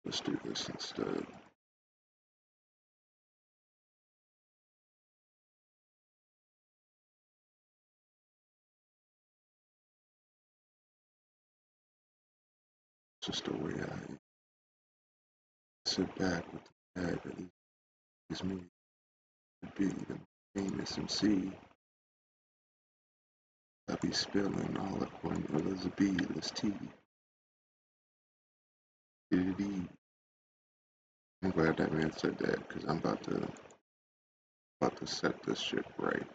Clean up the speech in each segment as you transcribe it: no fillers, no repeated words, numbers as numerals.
Let's do this instead. Just the way I sit back with the bag that leaves me to be the famous MC. I be spilling all up on Elizabeth's tea. I'm glad that man said that because I'm about to set this shit right.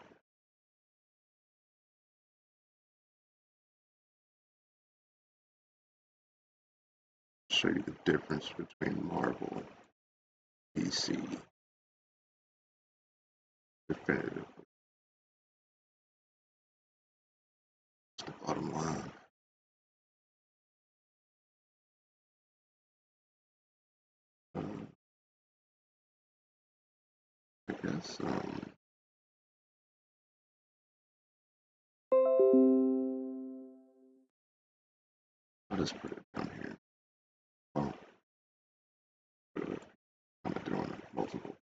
Show you the difference between Marvel and DC. Definitively. It's the bottom line. I guess I'll just put it down here. Oh, I'm doing it multiple.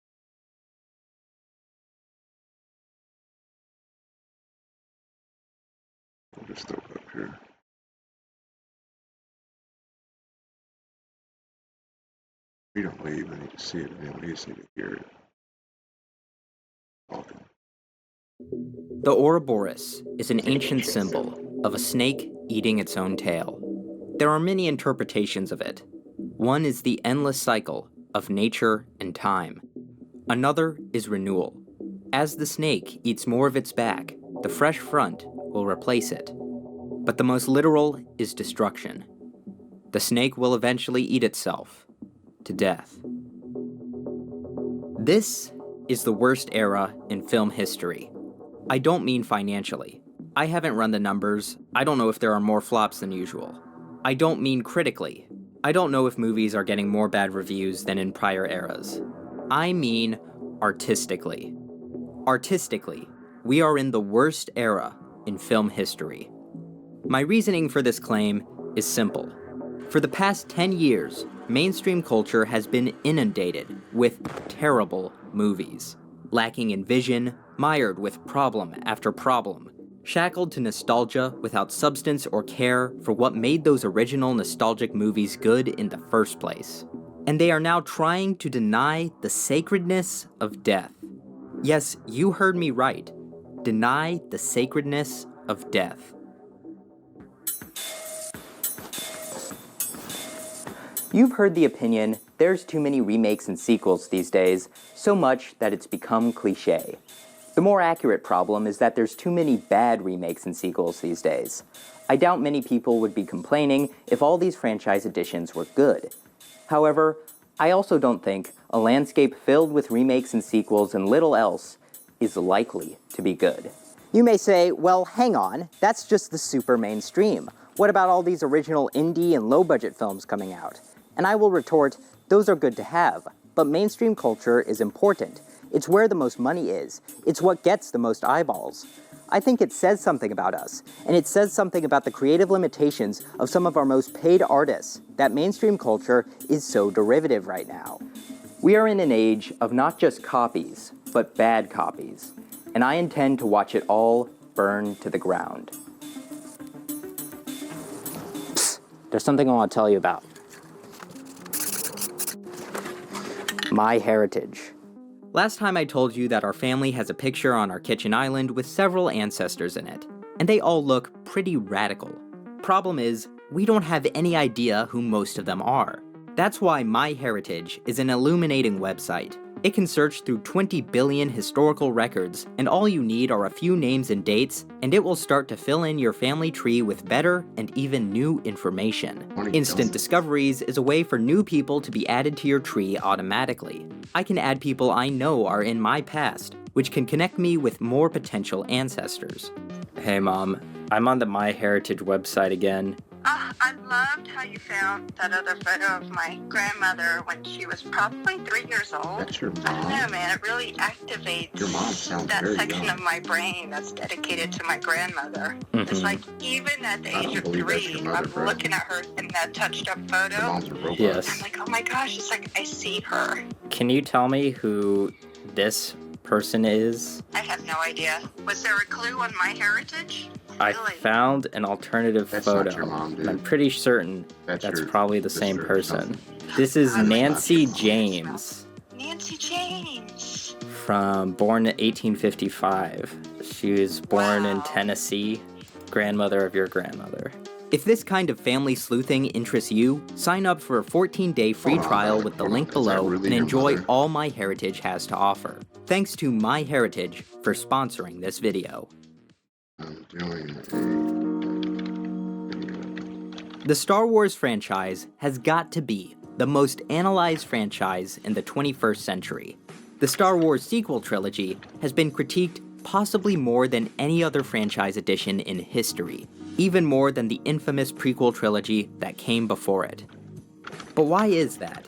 I'll just throw it up here. We don't even need to see it anymore. We just need to hear it. Talking. The Ouroboros is an ancient symbol of a snake eating its own tail. There are many interpretations of it. One is the endless cycle of nature and time. Another is renewal. As the snake eats more of its back, the fresh front will replace it. But the most literal is destruction. The snake will eventually eat itself to death. This is the worst era in film history. I don't mean financially. I haven't run the numbers. I don't know if there are more flops than usual. I don't mean critically. I don't know if movies are getting more bad reviews than in prior eras. I mean artistically. Artistically, we are in the worst era in film history. My reasoning for this claim is simple. For the past 10 years, mainstream culture has been inundated with terrible movies, lacking in vision, mired with problem after problem, shackled to nostalgia without substance or care for what made those original nostalgic movies good in the first place. And they are now trying to deny the sacredness of death. Yes, you heard me right. Deny the sacredness of death. You've heard the opinion, there's too many remakes and sequels these days, so much that it's become cliché. The more accurate problem is that there's too many bad remakes and sequels these days. I doubt many people would be complaining if all these franchise editions were good. However, I also don't think a landscape filled with remakes and sequels and little else is likely to be good. You may say, well, hang on, that's just the super mainstream. What about all these original indie and low-budget films coming out? And I will retort, those are good to have, but mainstream culture is important. It's where the most money is. It's what gets the most eyeballs. I think it says something about us, and it says something about the creative limitations of some of our most paid artists, that mainstream culture is so derivative right now. We are in an age of not just copies, but bad copies, and I intend to watch it all burn to the ground. Psst, there's something I want to tell you about. My heritage. Last time I told you that our family has a picture on our kitchen island with several ancestors in it, and they all look pretty radical. Problem is, we don't have any idea who most of them are. That's why My Heritage is an illuminating website. It can search through 20 billion historical records, and all you need are a few names and dates, and it will start to fill in your family tree with better and even new information. Instant Discoveries is a way for new people to be added to your tree automatically. I can add people I know are in my past, which can connect me with more potential ancestors. Hey Mom, I'm on the My Heritage website again. I loved how you found that other photo of my grandmother when she was probably 3 years old. That's your mom? I don't know, man. It really activates Your mom sounds that very section young. of my brain that's dedicated to my grandmother. It's like, even at the age of believe that's 3, your mother, I'm bro. looking at her in that touched-up photo. Your mom's a robot. Yes. I'm like, oh my gosh, it's like I see her. Can you tell me who this person is? I have no idea. Was there a clue on my heritage? I Really? found an alternative That's photo. not your mom, dude. And I'm pretty certain that's your probably the same sister or person. something. This is Oh my Nancy gosh. James, Nancy James. born in 1855. She was born in Wow. Tennessee, grandmother of your grandmother. If this kind of family sleuthing interests you, sign up for a 14-day free Hold on, trial bro. with the Hold on. link Is that below really and your enjoy mother? all MyHeritage has to offer. Thanks to MyHeritage for sponsoring this video. I'm doing a video. The Star Wars franchise has got to be the most analyzed franchise in the 21st century. The Star Wars sequel trilogy has been critiqued possibly more than any other franchise edition in history, even more than the infamous prequel trilogy that came before it. But why is that?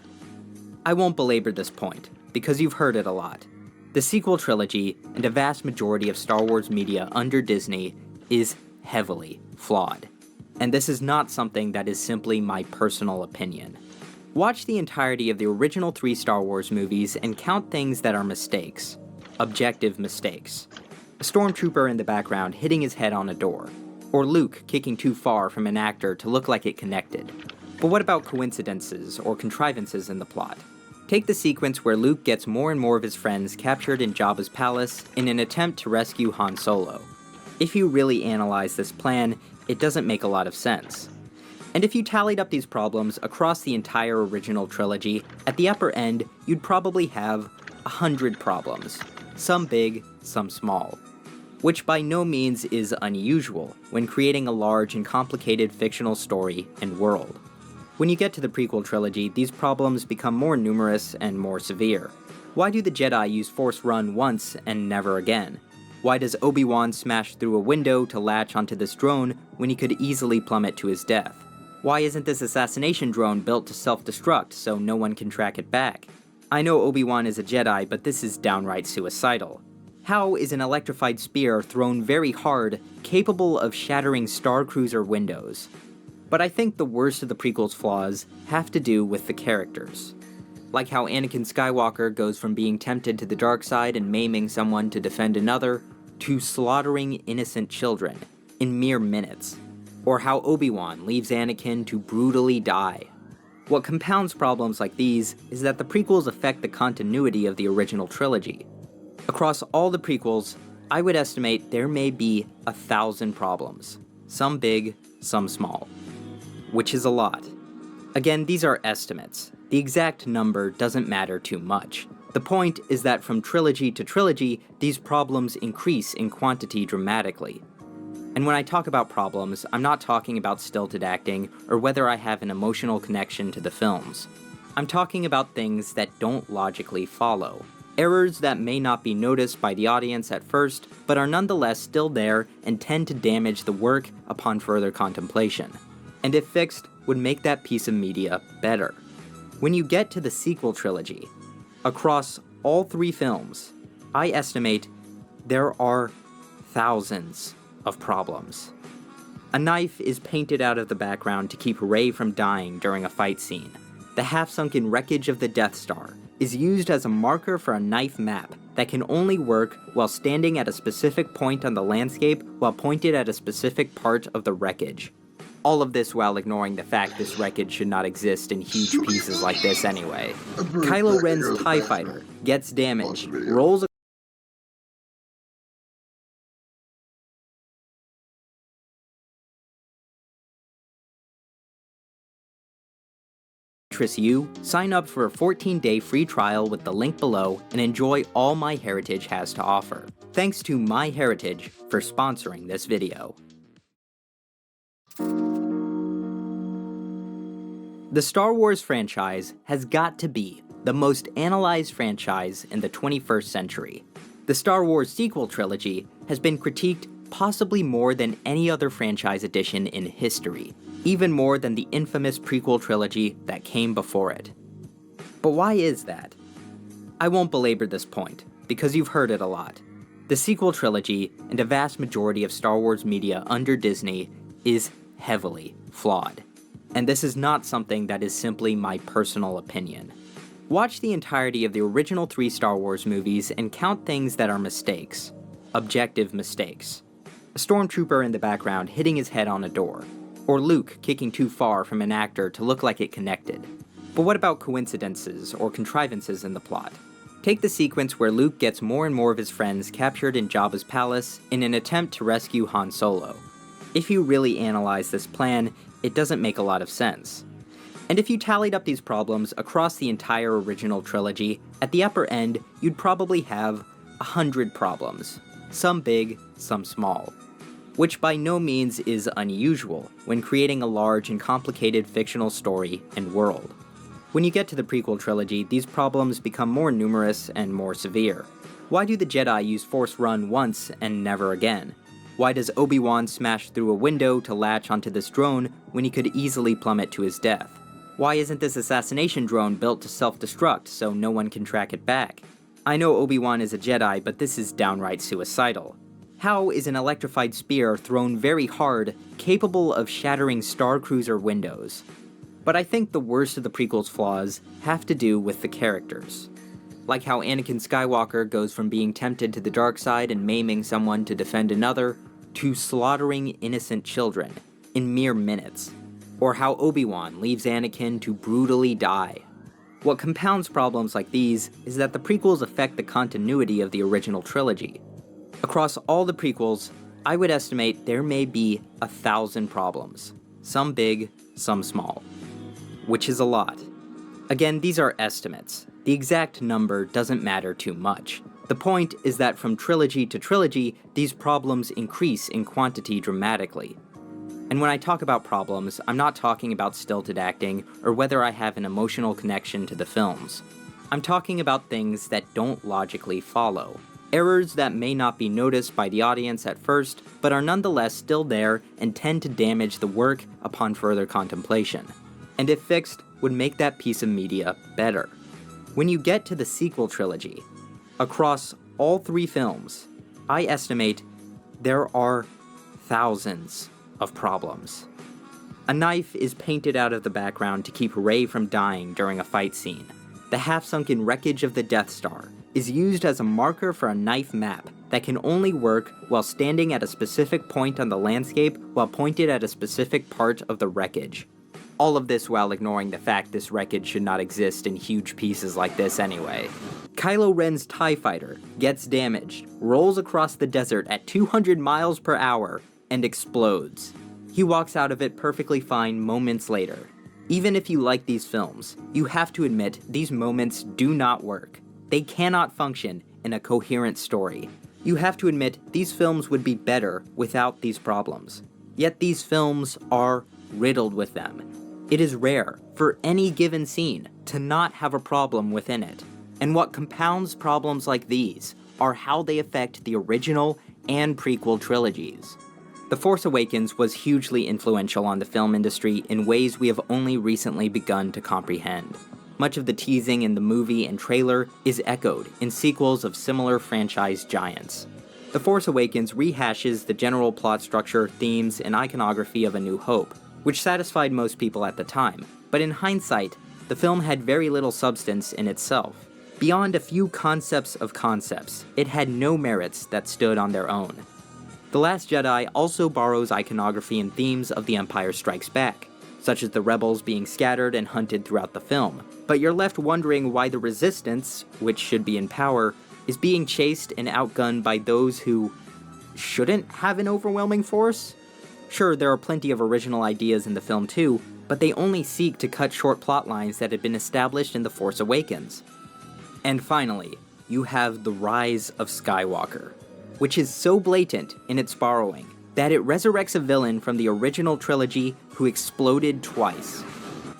I won't belabor this point, because you've heard it a lot. The sequel trilogy, and a vast majority of Star Wars media under Disney, is heavily flawed. And this is not something that is simply my personal opinion. Watch the entirety of the original 3 Star Wars movies and count things that are mistakes. Objective mistakes. A stormtrooper in the background hitting his head on a door, or Luke kicking too far from an actor to look like it connected. But what about coincidences or contrivances in the plot? Take the sequence where Luke gets more and more of his friends captured in Jabba's palace in an attempt to rescue Han Solo. If you really analyze this plan, it doesn't make a lot of sense. And if you tallied up these problems across the entire original trilogy, at the upper end, you'd probably have 100 problems. Some big, some small. Which by no means is unusual when creating a large and complicated fictional story and world. When you get to the prequel trilogy, these problems become more numerous and more severe. Why do the Jedi use Force Run once and never again? Why does Obi-Wan smash through a window to latch onto this drone when he could easily plummet to his death? Why isn't this assassination drone built to self-destruct so no one can track it back? I know Obi-Wan is a Jedi, but this is downright suicidal. How is an electrified spear thrown very hard capable of shattering Star Cruiser windows? But I think the worst of the prequel's flaws have to do with the characters. Like how Anakin Skywalker goes from being tempted to the dark side and maiming someone to defend another, to slaughtering innocent children in mere minutes. Or how Obi-Wan leaves Anakin to brutally die. What compounds problems like these is that the prequels affect the continuity of the original trilogy. Across all the prequels, I would estimate there may be 1,000 problems. Some big, some small. Which is a lot. Again, these are estimates. The exact number doesn't matter too much. The point is that from trilogy to trilogy, these problems increase in quantity dramatically. And when I talk about problems, I'm not talking about stilted acting or whether I have an emotional connection to the films. I'm talking about things that don't logically follow. Errors that may not be noticed by the audience at first, but are nonetheless still there and tend to damage the work upon further contemplation. And if fixed, would make that piece of media better. When you get to the sequel trilogy, across all 3 films, I estimate there are thousands of problems. A knife is painted out of the background to keep Rey from dying during a fight scene. The half-sunken wreckage of the Death Star is used as a marker for a knife map that can only work while standing at a specific point on the landscape while pointed at a specific part of the wreckage. All of this while ignoring the fact this wreckage should not exist in huge pieces like this anyway. Kylo Ren's TIE Fighter gets damaged, rolls interests you, sign up for a 14-day free trial with the link below and enjoy all MyHeritage has to offer. Thanks to MyHeritage for sponsoring this video. The Star Wars franchise has got to be the most analyzed franchise in the 21st century. The Star Wars sequel trilogy has been critiqued possibly more than any other franchise edition in history, even more than the infamous prequel trilogy that came before it. But why is that? I won't belabor this point, because you've heard it a lot. The sequel trilogy, and a vast majority of Star Wars media under Disney, is heavily flawed. And this is not something that is simply my personal opinion. Watch the entirety of the original 3 Star Wars movies and count things that are mistakes. Objective mistakes. A stormtrooper in the background hitting his head on a door, or Luke kicking too far from an actor to look like it connected. But what about coincidences or contrivances in the plot? Take the sequence where Luke gets more and more of his friends captured in Jabba's palace in an attempt to rescue Han Solo. If you really analyze this plan, it doesn't make a lot of sense. And if you tallied up these problems across the entire original trilogy, at the upper end, you'd probably have 100 problems. Some big, some small. Which by no means is unusual when creating a large and complicated fictional story and world. When you get to the prequel trilogy, these problems become more numerous and more severe. Why do the Jedi use Force Run once and never again? Why does Obi-Wan smash through a window to latch onto this drone when he could easily plummet to his death? Why isn't this assassination drone built to self-destruct so no one can track it back? I know Obi-Wan is a Jedi, but this is downright suicidal. How is an electrified spear thrown very hard capable of shattering Star Cruiser windows? But I think the worst of the prequel's flaws have to do with the characters. Like how Anakin Skywalker goes from being tempted to the dark side and maiming someone to defend another, to slaughtering innocent children in mere minutes. Or how Obi-Wan leaves Anakin to brutally die. What compounds problems like these is that the prequels affect the continuity of the original trilogy. Across all the prequels, I would estimate there may be 1,000 problems. Some big, some small. Which is a lot. Again, these are estimates. The exact number doesn't matter too much. The point is that from trilogy to trilogy, these problems increase in quantity dramatically. And when I talk about problems, I'm not talking about stilted acting or whether I have an emotional connection to the films. I'm talking about things that don't logically follow. Errors that may not be noticed by the audience at first, but are nonetheless still there and tend to damage the work upon further contemplation. And if fixed, would make that piece of media better. When you get to the sequel trilogy, across all 3 films, I estimate there are thousands of problems. A knife is painted out of the background to keep Rey from dying during a fight scene. The half-sunken wreckage of the Death Star is used as a marker for a knife map that can only work while standing at a specific point on the landscape while pointed at a specific part of the wreckage. All of this while ignoring the fact this wreckage should not exist in huge pieces like this anyway. Kylo Ren's TIE fighter gets damaged, rolls across the desert at 200 miles per hour, and explodes. He walks out of it perfectly fine moments later. Even if you like these films, you have to admit these moments do not work. They cannot function in a coherent story. You have to admit these films would be better without these problems. Yet these films are riddled with them. It is rare for any given scene to not have a problem within it. And what compounds problems like these are how they affect the original and prequel trilogies. The Force Awakens was hugely influential on the film industry in ways we have only recently begun to comprehend. Much of the teasing in the movie and trailer is echoed in sequels of similar franchise giants. The Force Awakens rehashes the general plot structure, themes, and iconography of A New Hope, which satisfied most people at the time, but in hindsight, the film had very little substance in itself. Beyond a few concepts of concepts, it had no merits that stood on their own. The Last Jedi also borrows iconography and themes of The Empire Strikes Back, such as the rebels being scattered and hunted throughout the film, but you're left wondering why the Resistance, which should be in power, is being chased and outgunned by those who shouldn't have an overwhelming force? Sure, there are plenty of original ideas in the film too, but they only seek to cut short plot lines that had been established in The Force Awakens. And finally, you have the rise of Skywalker, which is so blatant in its borrowing that it resurrects a villain from the original trilogy who exploded twice.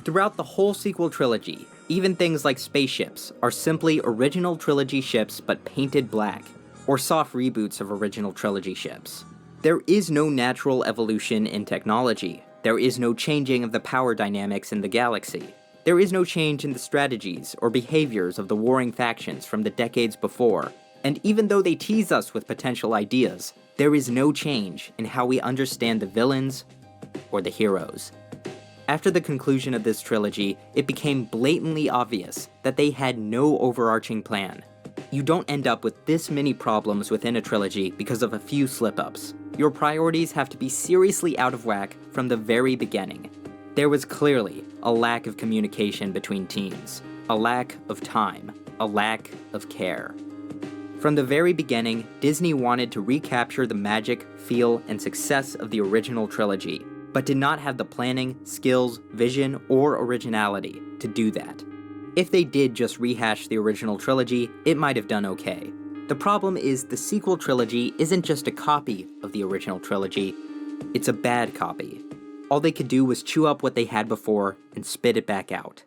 Throughout the whole sequel trilogy, even things like spaceships are simply original trilogy ships but painted black, or soft reboots of original trilogy ships. There is no natural evolution in technology. There is no changing of the power dynamics in the galaxy. There is no change in the strategies or behaviors of the warring factions from the decades before. And even though they tease us with potential ideas, there is no change in how we understand the villains or the heroes. After the conclusion of this trilogy, it became blatantly obvious that they had no overarching plan. You don't end up with this many problems within a trilogy because of a few slip-ups. Your priorities have to be seriously out of whack from the very beginning. There was clearly a lack of communication between teams, a lack of time, a lack of care. From the very beginning, Disney wanted to recapture the magic, feel, and success of the original trilogy, but did not have the planning, skills, vision, or originality to do that. If they did just rehash the original trilogy, it might have done okay. The problem is the sequel trilogy isn't just a copy of the original trilogy, it's a bad copy. All they could do was chew up what they had before and spit it back out.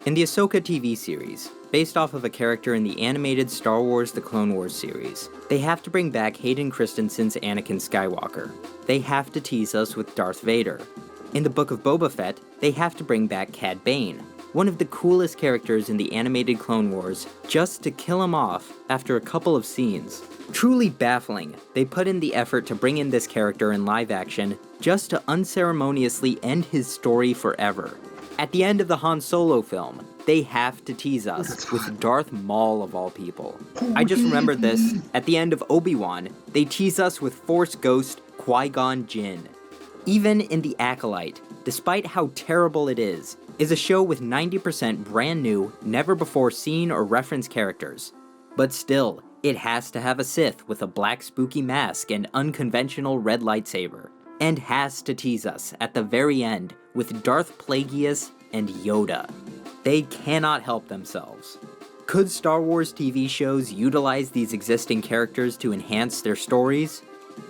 In the Ahsoka TV series, based off of a character in the animated Star Wars The Clone Wars series, they have to bring back Hayden Christensen's Anakin Skywalker. They have to tease us with Darth Vader. In the Book of Boba Fett, they have to bring back Cad Bane, one of the coolest characters in the animated Clone Wars, just to kill him off after a couple of scenes. Truly baffling, they put in the effort to bring in this character in live action just to unceremoniously end his story forever. At the end of the Han Solo film, they have to tease us with Darth Maul of all people. I just remembered this. At the end of Obi-Wan, they tease us with Force Ghost Qui-Gon Jinn. Even in The Acolyte, despite how terrible it is a show with 90% brand new, never before seen or referenced characters. But still, it has to have a Sith with a black spooky mask and unconventional red lightsaber. And has to tease us at the very end with Darth Plagueis and Yoda. They cannot help themselves. Could Star Wars TV shows utilize these existing characters to enhance their stories?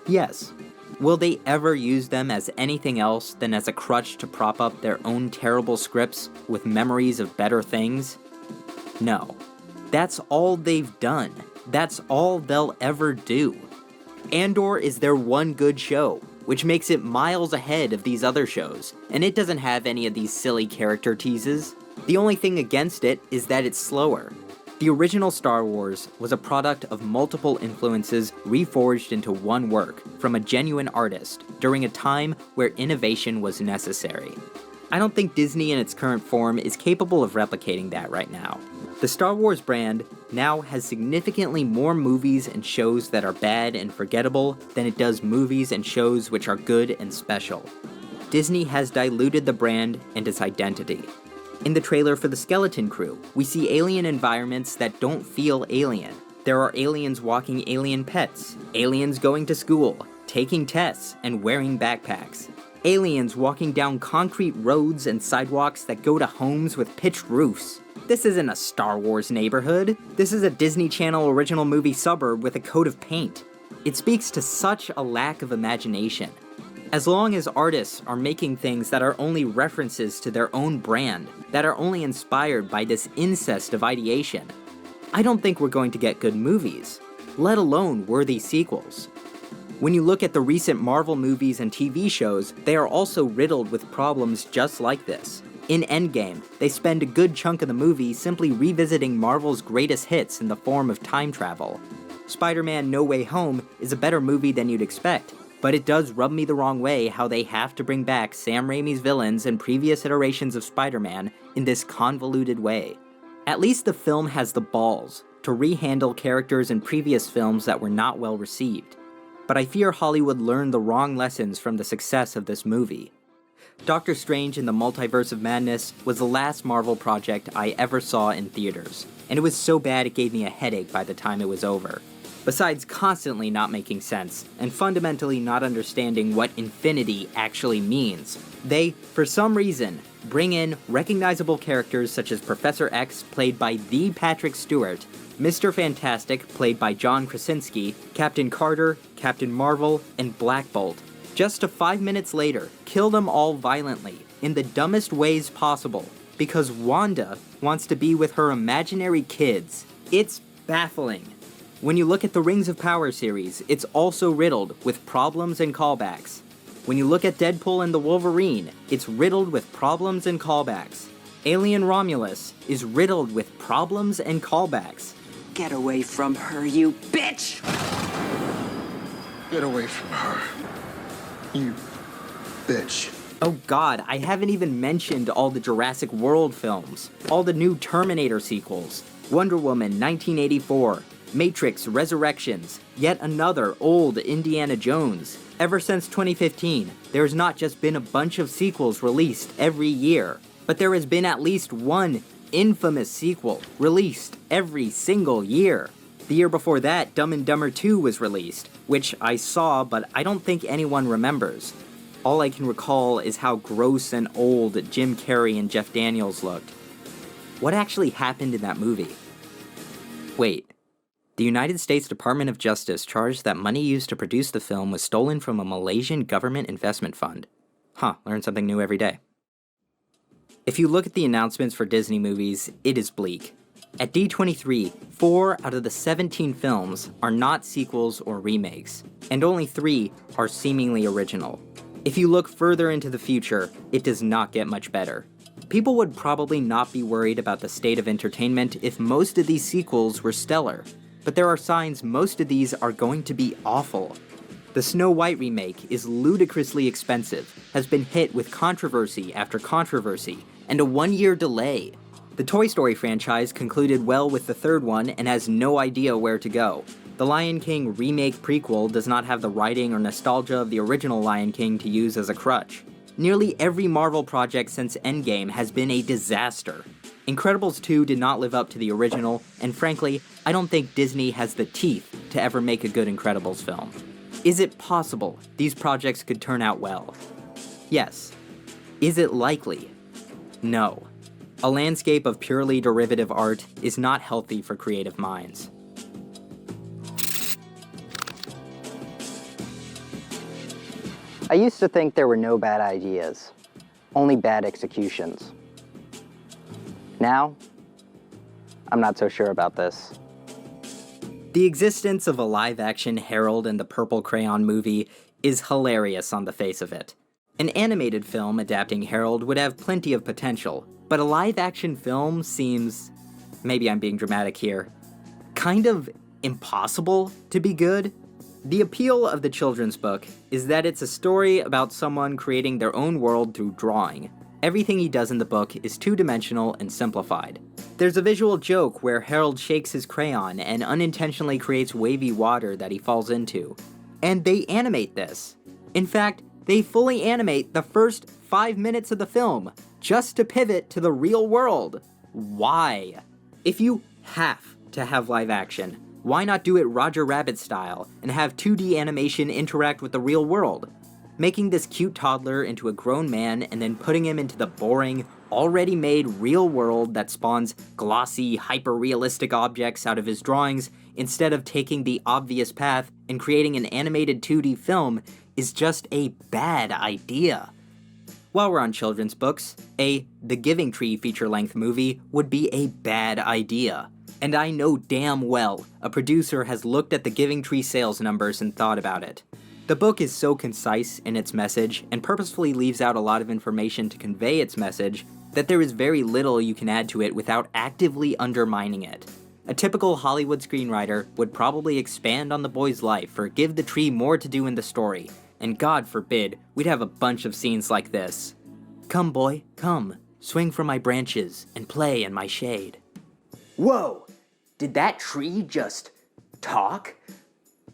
Yes. Will they ever use them as anything else than as a crutch to prop up their own terrible scripts with memories of better things? No. That's all they've done. That's all they'll ever do. Andor is their one good show, which makes it miles ahead of these other shows, and it doesn't have any of these silly character teases. The only thing against it is that it's slower. The original Star Wars was a product of multiple influences reforged into one work from a genuine artist during a time where innovation was necessary. I don't think Disney in its current form is capable of replicating that right now. The Star Wars brand now has significantly more movies and shows that are bad and forgettable than it does movies and shows which are good and special. Disney has diluted the brand and its identity. In the trailer for The Skeleton Crew, we see alien environments that don't feel alien. There are aliens walking alien pets, aliens going to school, taking tests, and wearing backpacks. Aliens walking down concrete roads and sidewalks that go to homes with pitched roofs. This isn't a Star Wars neighborhood. This is a Disney Channel original movie suburb with a coat of paint. It speaks to such a lack of imagination. As long as artists are making things that are only references to their own brand, that are only inspired by this incest of ideation, I don't think we're going to get good movies, let alone worthy sequels. When you look at the recent Marvel movies and TV shows, they are also riddled with problems just like this. In Endgame, they spend a good chunk of the movie simply revisiting Marvel's greatest hits in the form of time travel. Spider-Man No Way Home is a better movie than you'd expect, but it does rub me the wrong way how they have to bring back Sam Raimi's villains and previous iterations of Spider-Man in this convoluted way. At least the film has the balls to rehandle characters in previous films that were not well received. But I fear Hollywood learned the wrong lessons from the success of this movie. Doctor Strange in the Multiverse of Madness was the last Marvel project I ever saw in theaters, and it was so bad it gave me a headache by the time it was over. Besides constantly not making sense, and fundamentally not understanding what infinity actually means, they, for some reason, bring in recognizable characters such as Professor X, played by the Patrick Stewart, Mr. Fantastic, played by John Krasinski, Captain Carter, Captain Marvel, and Black Bolt, just to 5 minutes later, kill them all violently, in the dumbest ways possible, because Wanda wants to be with her imaginary kids. It's baffling. When you look at the Rings of Power series, it's also riddled with problems and callbacks. When you look at Deadpool and the Wolverine, it's riddled with problems and callbacks. Alien Romulus is riddled with problems and callbacks. Get away from her, you bitch! Get away from her, you bitch. Oh god, I haven't even mentioned all the Jurassic World films, all the new Terminator sequels, Wonder Woman 1984, Matrix Resurrections, yet another old Indiana Jones. Ever since 2015, there's not just been a bunch of sequels released every year, but there has been at least one infamous sequel released every single year. The year before that, Dumb and Dumber 2 was released, which I saw, but I don't think anyone remembers. All I can recall is how gross and old Jim Carrey and Jeff Daniels looked. What actually happened in that movie? Wait. The United States Department of Justice charged that money used to produce the film was stolen from a Malaysian government investment fund. Huh, learn something new every day. If you look at the announcements for Disney movies, it is bleak. At D23, 4 out of the 17 films are not sequels or remakes, and only 3 are seemingly original. If you look further into the future, it does not get much better. People would probably not be worried about the state of entertainment if most of these sequels were stellar, but there are signs most of these are going to be awful. The Snow White remake is ludicrously expensive, has been hit with controversy after controversy, and a 1-year delay. The Toy Story franchise concluded well with the third one and has no idea where to go. The Lion King remake prequel does not have the writing or nostalgia of the original Lion King to use as a crutch. Nearly every Marvel project since Endgame has been a disaster. Incredibles 2 did not live up to the original, and frankly, I don't think Disney has the teeth to ever make a good Incredibles film. Is it possible these projects could turn out well? Yes. Is it likely? No. A landscape of purely derivative art is not healthy for creative minds. I used to think there were no bad ideas, only bad executions. Now, I'm not so sure about this. The existence of a live-action Harold and the Purple Crayon movie is hilarious on the face of it. An animated film adapting Harold would have plenty of potential, but a live-action film seems, maybe I'm being dramatic here, kind of impossible to be good. The appeal of the children's book is that it's a story about someone creating their own world through drawing. Everything he does in the book is two-dimensional and simplified. There's a visual joke where Harold shakes his crayon and unintentionally creates wavy water that he falls into. And they animate this. In fact, they fully animate the first 5 minutes of the film, just to pivot to the real world. Why? If you have to have live action, why not do it Roger Rabbit style and have 2D animation interact with the real world? Making this cute toddler into a grown man and then putting him into the boring, already made real world that spawns glossy, hyper-realistic objects out of his drawings instead of taking the obvious path and creating an animated 2D film is just a bad idea. While we're on children's books, The Giving Tree feature-length movie would be a bad idea. And I know damn well a producer has looked at the Giving Tree sales numbers and thought about it. The book is so concise in its message and purposefully leaves out a lot of information to convey its message that there is very little you can add to it without actively undermining it. A typical Hollywood screenwriter would probably expand on the boy's life or give the tree more to do in the story, and God forbid we'd have a bunch of scenes like this. Come boy, come, swing from my branches and play in my shade. Whoa! Did that tree just talk?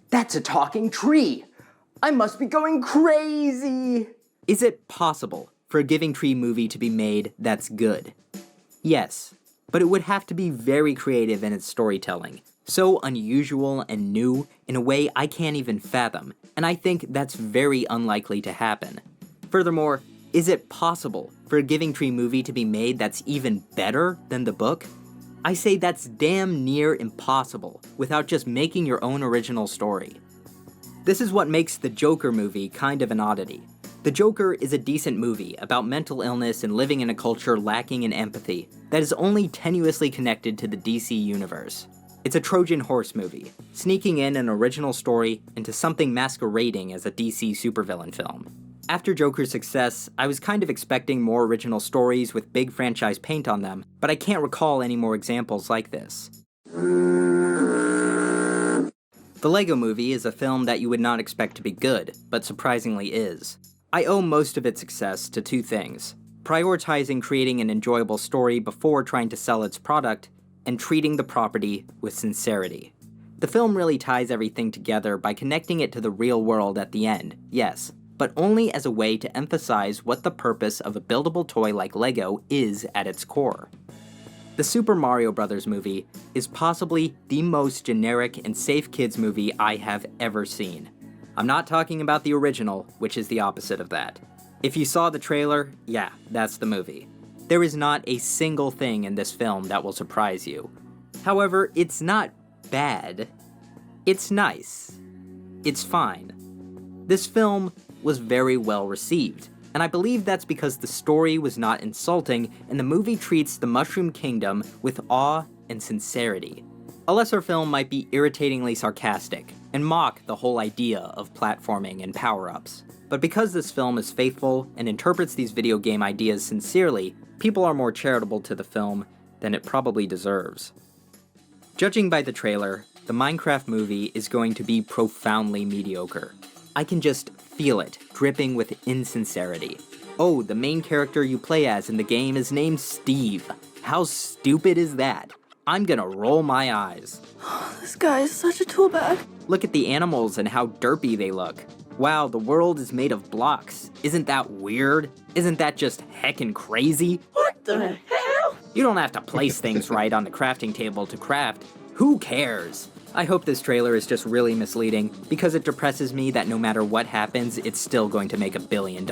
That's a talking tree! I must be going crazy! Is it possible for a Giving Tree movie to be made that's good? Yes, but it would have to be very creative in its storytelling, so unusual and new in a way I can't even fathom, and I think that's very unlikely to happen. Furthermore, is it possible for a Giving Tree movie to be made that's even better than the book? I say that's damn near impossible without just making your own original story. This is what makes the Joker movie kind of an oddity. The Joker is a decent movie about mental illness and living in a culture lacking in empathy that is only tenuously connected to the DC universe. It's a Trojan horse movie, sneaking in an original story into something masquerading as a DC supervillain film. After Joker's success, I was kind of expecting more original stories with big franchise paint on them, but I can't recall any more examples like this. The Lego Movie is a film that you would not expect to be good, but surprisingly is. I owe most of its success to two things: prioritizing creating an enjoyable story before trying to sell its product, and treating the property with sincerity. The film really ties everything together by connecting it to the real world at the end, yes, but only as a way to emphasize what the purpose of a buildable toy like Lego is at its core. The Super Mario Bros. Movie is possibly the most generic and safe kids movie I have ever seen. I'm not talking about the original, which is the opposite of that. If you saw the trailer, yeah, that's the movie. There is not a single thing in this film that will surprise you. However, it's not bad. It's nice. It's fine. This film was very well received, and I believe that's because the story was not insulting and the movie treats the Mushroom Kingdom with awe and sincerity. A lesser film might be irritatingly sarcastic and mock the whole idea of platforming and power-ups. But because this film is faithful and interprets these video game ideas sincerely, people are more charitable to the film than it probably deserves. Judging by the trailer, the Minecraft movie is going to be profoundly mediocre. I can just feel it, dripping with insincerity. Oh, the main character you play as in the game is named Steve. How stupid is that? I'm gonna roll my eyes. This guy is such a tool bag. Look at the animals and how derpy they look. Wow, the world is made of blocks. Isn't that weird? Isn't that just heckin' crazy? What the hell? You don't have to place things right on the crafting table to craft. Who cares? I hope this trailer is just really misleading, because it depresses me that no matter what happens, it's still going to make $1 billion.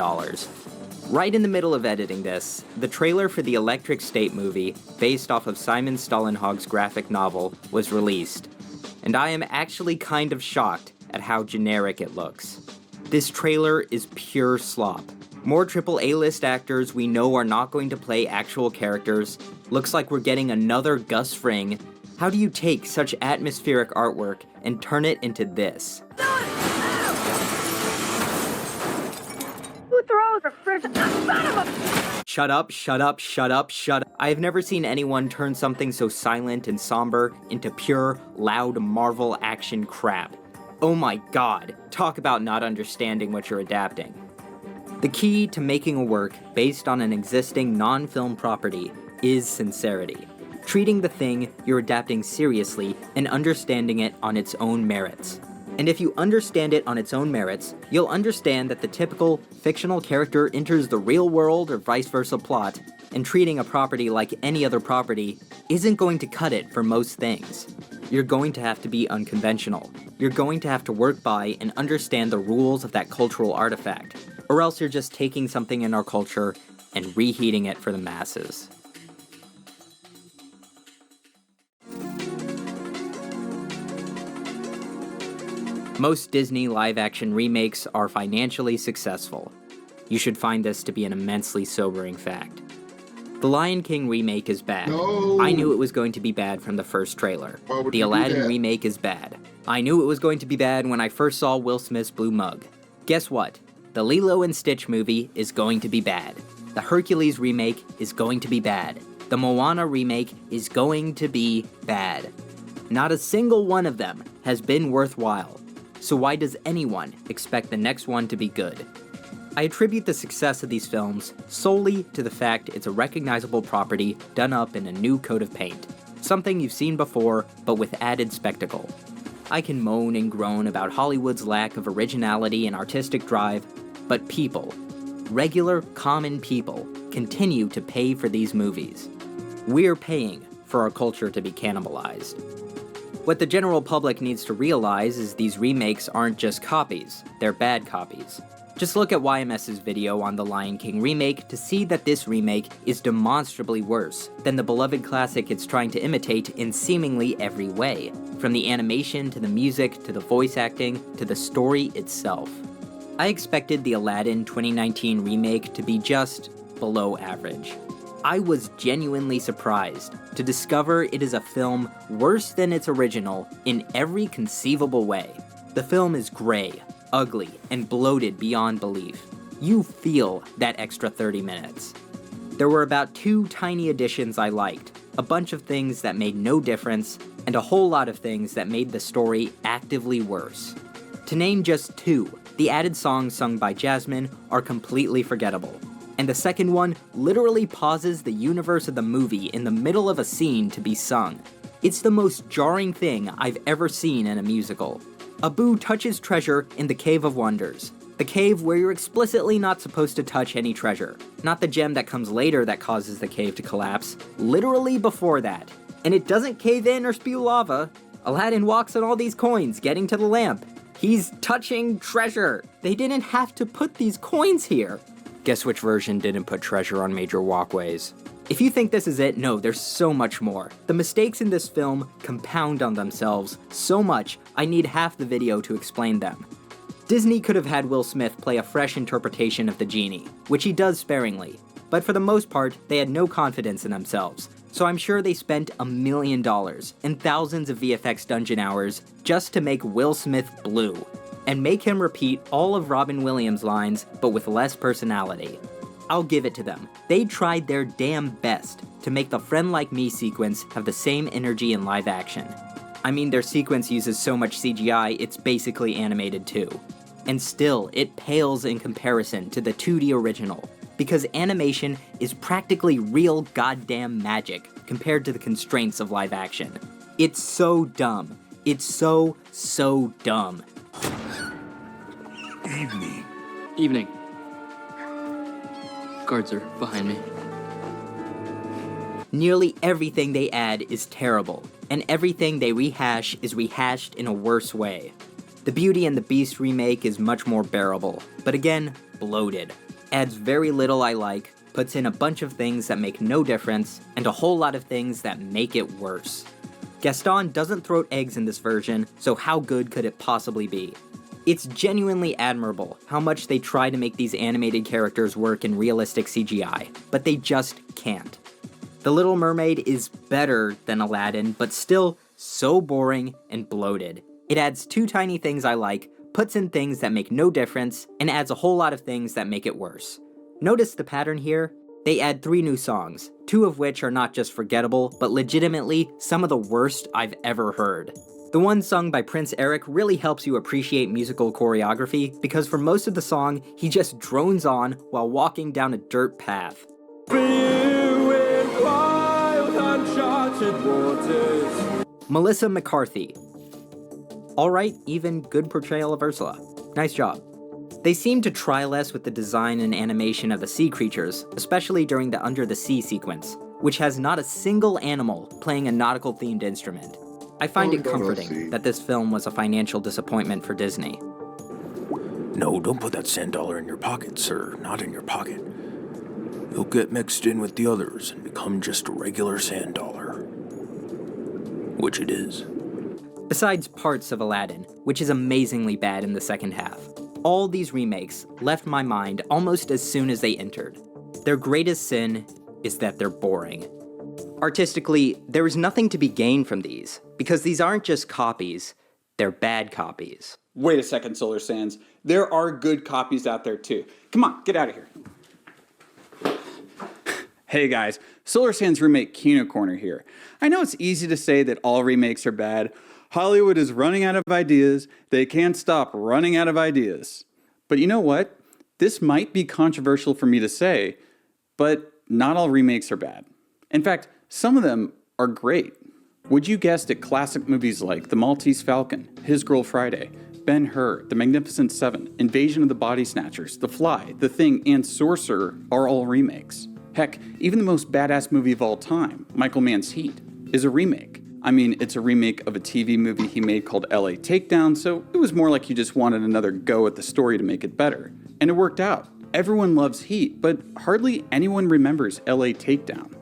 Right in the middle of editing this, the trailer for the Electric State movie, based off of Simon Stålenhag's graphic novel, was released. And I am actually kind of shocked at how generic it looks. This trailer is pure slop. More AAA list actors we know are not going to play actual characters. Looks like we're getting another Gus Fring. How do you take such atmospheric artwork and turn it into this? Who throws a fridge? Son of a... Shut up, shut up, shut up, shut up. I have never seen anyone turn something so silent and somber into pure, loud Marvel action crap. Oh my god, talk about not understanding what you're adapting. The key to making a work based on an existing non-film property is sincerity. Treating the thing you're adapting seriously and understanding it on its own merits. And if you understand it on its own merits, you'll understand that the typical fictional character enters the real world or vice versa plot, and treating a property like any other property isn't going to cut it for most things. You're going to have to be unconventional. You're going to have to work by and understand the rules of that cultural artifact, or else you're just taking something in our culture and reheating it for the masses. Most Disney live-action remakes are financially successful. You should find this to be an immensely sobering fact. The Lion King remake is bad. No. I knew it was going to be bad from the first trailer. Why would The you do Aladdin that? remake is bad. I knew it was going to be bad when I first saw Will Smith's Blue Mug. Guess what? The Lilo and Stitch movie is going to be bad. The Hercules remake is going to be bad. The Moana remake is going to be bad. Not a single one of them has been worthwhile. So why does anyone expect the next one to be good? I attribute the success of these films solely to the fact it's a recognizable property done up in a new coat of paint. Something you've seen before, but with added spectacle. I can moan and groan about Hollywood's lack of originality and artistic drive, but people, regular, common people, continue to pay for these movies. We're paying for our culture to be cannibalized. What the general public needs to realize is these remakes aren't just copies, they're bad copies. Just look at YMS's video on the Lion King remake to see that this remake is demonstrably worse than the beloved classic it's trying to imitate in seemingly every way, from the animation to the music to the voice acting to the story itself. I expected the Aladdin 2019 remake to be just below average. I was genuinely surprised to discover it is a film worse than its original in every conceivable way. The film is gray, ugly, and bloated beyond belief. you feel that extra 30 minutes. There were about 2 tiny additions I liked, a bunch of things that made no difference, and a whole lot of things that made the story actively worse. To name just 2, the added songs sung by Jasmine are completely forgettable, and the second one literally pauses the universe of the movie in the middle of a scene to be sung. It's the most jarring thing I've ever seen in a musical. Abu touches treasure in the Cave of Wonders, the cave where you're explicitly not supposed to touch any treasure, not the gem that comes later that causes the cave to collapse, literally before that. And it doesn't cave in or spew lava. Aladdin walks on all these coins, getting to the lamp. He's touching treasure. They didn't have to put these coins here. Guess which version didn't put treasure on major walkways? If you think this is it, no, there's so much more. The mistakes in this film compound on themselves so much, I need half the video to explain them. Disney could have had Will Smith play a fresh interpretation of the genie, which he does sparingly, but for the most part, they had no confidence in themselves, so I'm sure they spent $1 million and thousands of VFX dungeon hours just to make Will Smith blue, and make him repeat all of Robin Williams' lines, but with less personality. I'll give it to them. They tried their damn best to make the Friend Like Me sequence have the same energy in live action. I mean, their sequence uses so much CGI, it's basically animated too. And still, it pales in comparison to the 2D original, because animation is practically real goddamn magic compared to the constraints of live action. It's so dumb. It's so dumb. Evening. Evening. Guards are behind me. Nearly everything they add is terrible, and everything they rehash is rehashed in a worse way. The Beauty and the Beast remake is much more bearable, but again, bloated. Adds very little I like, puts in a bunch of things that make no difference, and a whole lot of things that make it worse. Gaston doesn't throw eggs in this version, so how good could it possibly be? It's genuinely admirable how much they try to make these animated characters work in realistic CGI, but they just can't. The Little Mermaid is better than Aladdin, but still so boring and bloated. It adds 2 tiny things I like, puts in things that make no difference, and adds a whole lot of things that make it worse. Notice the pattern here? They add 3 new songs, 2 of which are not just forgettable, but legitimately some of the worst I've ever heard. The one sung by Prince Eric really helps you appreciate musical choreography, because for most of the song, he just drones on while walking down a dirt path. Melissa McCarthy. Alright, even good portrayal of Ursula. Nice job. They seem to try less with the design and animation of the sea creatures, especially during the Under the Sea sequence, which has not a single animal playing a nautical-themed instrument. I find it comforting that this film was a financial disappointment for Disney. No, don't put that sand dollar in your pocket, sir. Not in your pocket. You'll get mixed in with the others and become just a regular sand dollar. Which it is. Besides parts of Aladdin, which is amazingly bad in the second half, all these remakes left my mind almost as soon as they entered. Their greatest sin is that they're boring. Artistically, there is nothing to be gained from these, because these aren't just copies, they're bad copies. Wait a second, Solar Sands. There are good copies out there too. Come on, get out of here. Hey guys, Solar Sands roommate Kino Corner here. I know it's easy to say that all remakes are bad. Hollywood is running out of ideas. They can't stop running out of ideas. But you know what? This might be controversial for me to say, but not all remakes are bad. In fact, some of them are great. Would you guess that classic movies like The Maltese Falcon, His Girl Friday, Ben-Hur, The Magnificent Seven, Invasion of the Body Snatchers, The Fly, The Thing, and Sorcerer are all remakes? Heck, even the most badass movie of all time, Michael Mann's Heat, is a remake. I mean, it's a remake of a TV movie he made called LA Takedown, so it was more like he just wanted another go at the story to make it better. And it worked out. Everyone loves Heat, but hardly anyone remembers LA Takedown.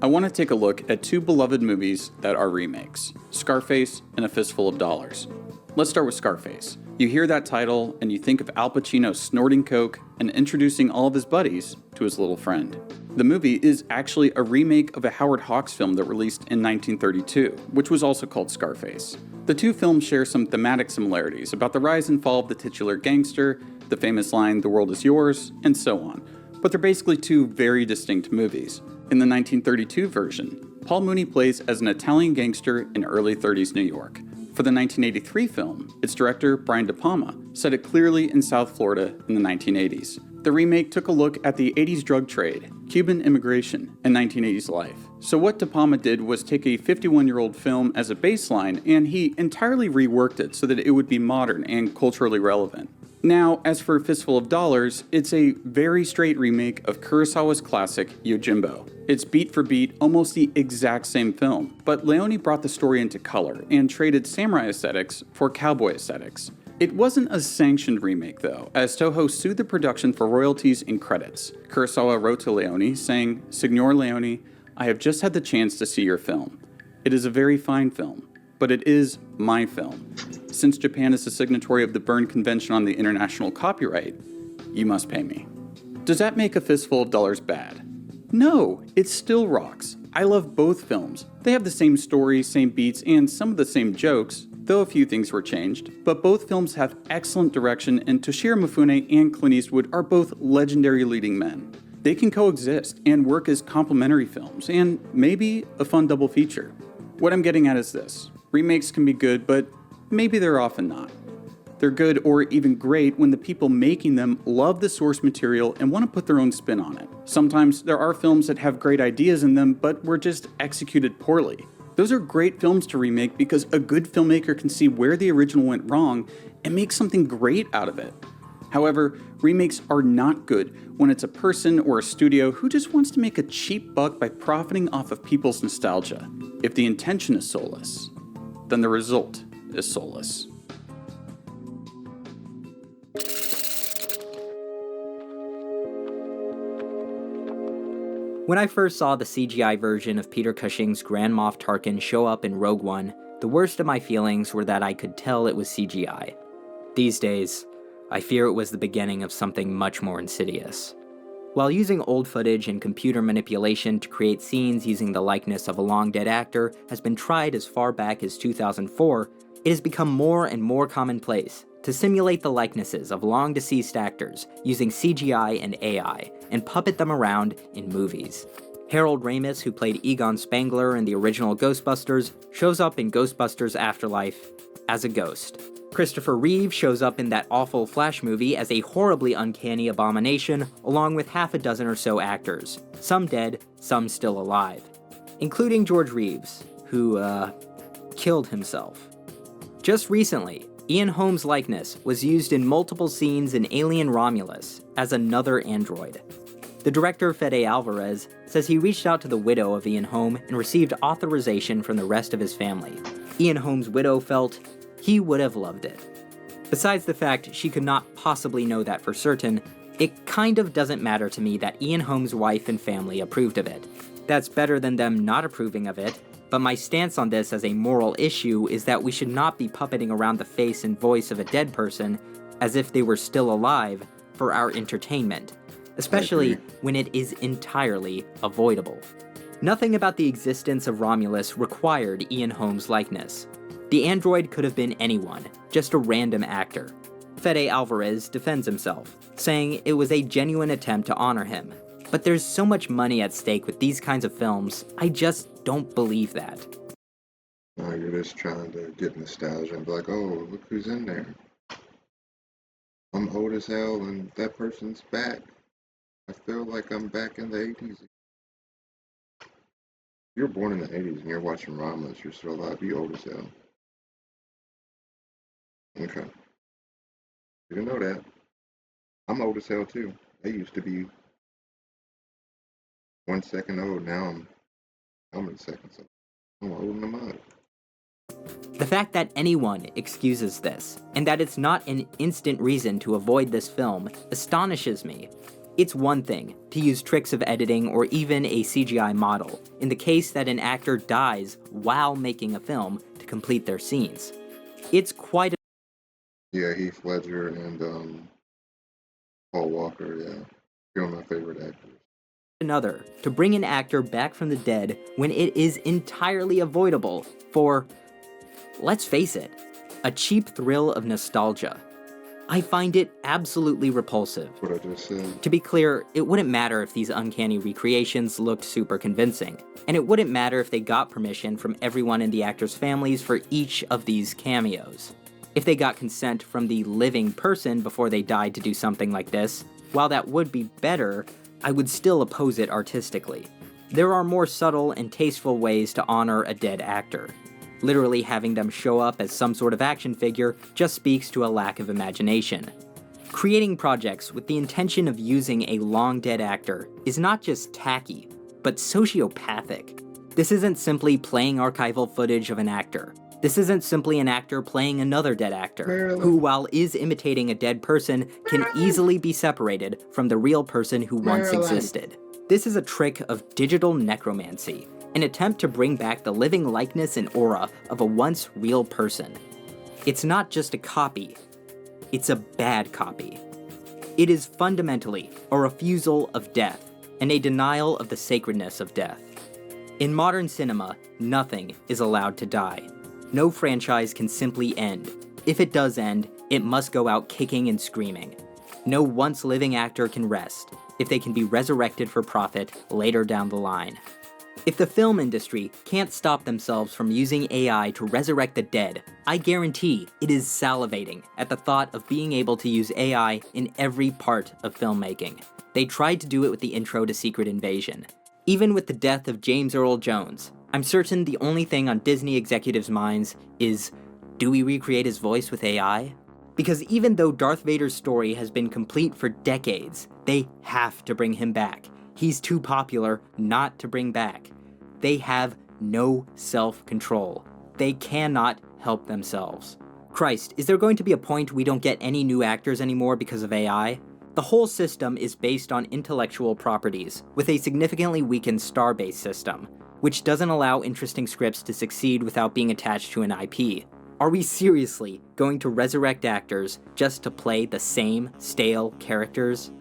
I want to take a look at 2 beloved movies that are remakes, Scarface and A Fistful of Dollars. Let's start with Scarface. You hear that title and you think of Al Pacino snorting coke and introducing all of his buddies to his little friend. The movie is actually a remake of a Howard Hawks film that released in 1932, which was also called Scarface. The 2 films share some thematic similarities about the rise and fall of the titular gangster, the famous line, "The world is yours," and so on. But they're basically two very distinct movies. In the 1932 version, Paul Mooney plays as an Italian gangster in early 30s New York. For the 1983 film, its director, Brian De Palma, set it clearly in South Florida in the 1980s. The remake took a look at the 80s drug trade, Cuban immigration, and 1980s life. So what De Palma did was take a 51-year-old film as a baseline, and he entirely reworked it so that it would be modern and culturally relevant. Now, as for Fistful of Dollars, it's a very straight remake of Kurosawa's classic Yojimbo. It's beat for beat, almost the exact same film, but Leone brought the story into color and traded samurai aesthetics for cowboy aesthetics. It wasn't a sanctioned remake though, as Toho sued the production for royalties and credits. Kurosawa wrote to Leone saying, "Signor Leone, I have just had the chance to see your film. It is a very fine film, but it is my film. Since Japan is a signatory of the Berne Convention on the International Copyright, you must pay me." Does that make A Fistful of Dollars bad? No, it still rocks. I love both films. They have the same story, same beats, and some of the same jokes, though a few things were changed. But both films have excellent direction, and Toshiro Mifune and Clint Eastwood are both legendary leading men. They can coexist and work as complementary films, and maybe a fun double feature. What I'm getting at is this. Remakes can be good, but maybe they're often not. They're good or even great when the people making them love the source material and want to put their own spin on it. Sometimes there are films that have great ideas in them, but were just executed poorly. Those are great films to remake because a good filmmaker can see where the original went wrong and make something great out of it. However, remakes are not good when it's a person or a studio who just wants to make a cheap buck by profiting off of people's nostalgia. If the intention is soulless, then the result is soulless. When I first saw the CGI version of Peter Cushing's Grand Moff Tarkin show up in Rogue One, the worst of my feelings were that I could tell it was CGI. These days, I fear it was the beginning of something much more insidious. While using old footage and computer manipulation to create scenes using the likeness of a long-dead actor has been tried as far back as 2004, it has become more and more commonplace to simulate the likenesses of long-deceased actors using CGI and AI, and puppet them around in movies. Harold Ramis, who played Egon Spangler in the original Ghostbusters, shows up in Ghostbusters Afterlife as a ghost. Christopher Reeve shows up in that awful Flash movie as a horribly uncanny abomination, along with half a dozen or so actors, some dead, some still alive, including George Reeves, who, killed himself. Just recently, Ian Holmes' likeness was used in multiple scenes in Alien Romulus as another android. The director, Fede Alvarez, says he reached out to the widow of Ian Holm and received authorization from the rest of his family. Ian Holmes' widow felt he would have loved it. Besides the fact she could not possibly know that for certain, it kind of doesn't matter to me that Ian Holmes' wife and family approved of it. That's better than them not approving of it, but my stance on this as a moral issue is that we should not be puppeting around the face and voice of a dead person as if they were still alive for our entertainment, especially when it is entirely avoidable. Nothing about the existence of Romulus required Ian Holmes' likeness. The android could have been anyone, just a random actor. Fede Alvarez defends himself, saying it was a genuine attempt to honor him. But there's so much money at stake with these kinds of films, I just don't believe that. No, you're just trying to get nostalgia and be like, oh, look who's in there. I'm old as hell and that person's back. I feel like I'm back in the 80s. If you're born in the 80s and you're watching Romulus, you're still alive, you old as hell. Okay. You didn't know that. I'm old as hell too. I used to be 1 second old, now I'm in seconds. I'm holding them up. The fact that anyone excuses this, and that it's not an instant reason to avoid this film, astonishes me. It's one thing to use tricks of editing or even a CGI model, in the case that an actor dies while making a film to complete their scenes. It's quite a... Yeah, Heath Ledger and Paul Walker, yeah. Two of my favorite actors. Another, to bring an actor back from the dead when it is entirely avoidable for, let's face it, a cheap thrill of nostalgia. I find it absolutely repulsive. What I just said. To be clear, it wouldn't matter if these uncanny recreations looked super convincing, and it wouldn't matter if they got permission from everyone in the actors' families for each of these cameos. If they got consent from the living person before they died to do something like this, while that would be better, I would still oppose it artistically. There are more subtle and tasteful ways to honor a dead actor. Literally having them show up as some sort of action figure just speaks to a lack of imagination. Creating projects with the intention of using a long-dead actor is not just tacky, but sociopathic. This isn't simply playing archival footage of an actor. This isn't simply an actor playing another dead actor, who, while is imitating a dead person, can easily be separated from the real person who once existed. This is a trick of digital necromancy, an attempt to bring back the living likeness and aura of a once real person. It's not just a copy, it's a bad copy. It is fundamentally a refusal of death, and a denial of the sacredness of death. In modern cinema, nothing is allowed to die. No franchise can simply end. If it does end, it must go out kicking and screaming. No once living actor can rest, if they can be resurrected for profit later down the line. If the film industry can't stop themselves from using AI to resurrect the dead, I guarantee it is salivating at the thought of being able to use AI in every part of filmmaking. They tried to do it with the intro to Secret Invasion. Even with the death of James Earl Jones, I'm certain the only thing on Disney executives' minds is, do we recreate his voice with AI? Because even though Darth Vader's story has been complete for decades, they have to bring him back. He's too popular not to bring back. They have no self-control. They cannot help themselves. Christ, is there going to be a point we don't get any new actors anymore because of AI? The whole system is based on intellectual properties, with a significantly weakened star-based system, which doesn't allow interesting scripts to succeed without being attached to an IP. Are we seriously going to resurrect actors just to play the same stale characters?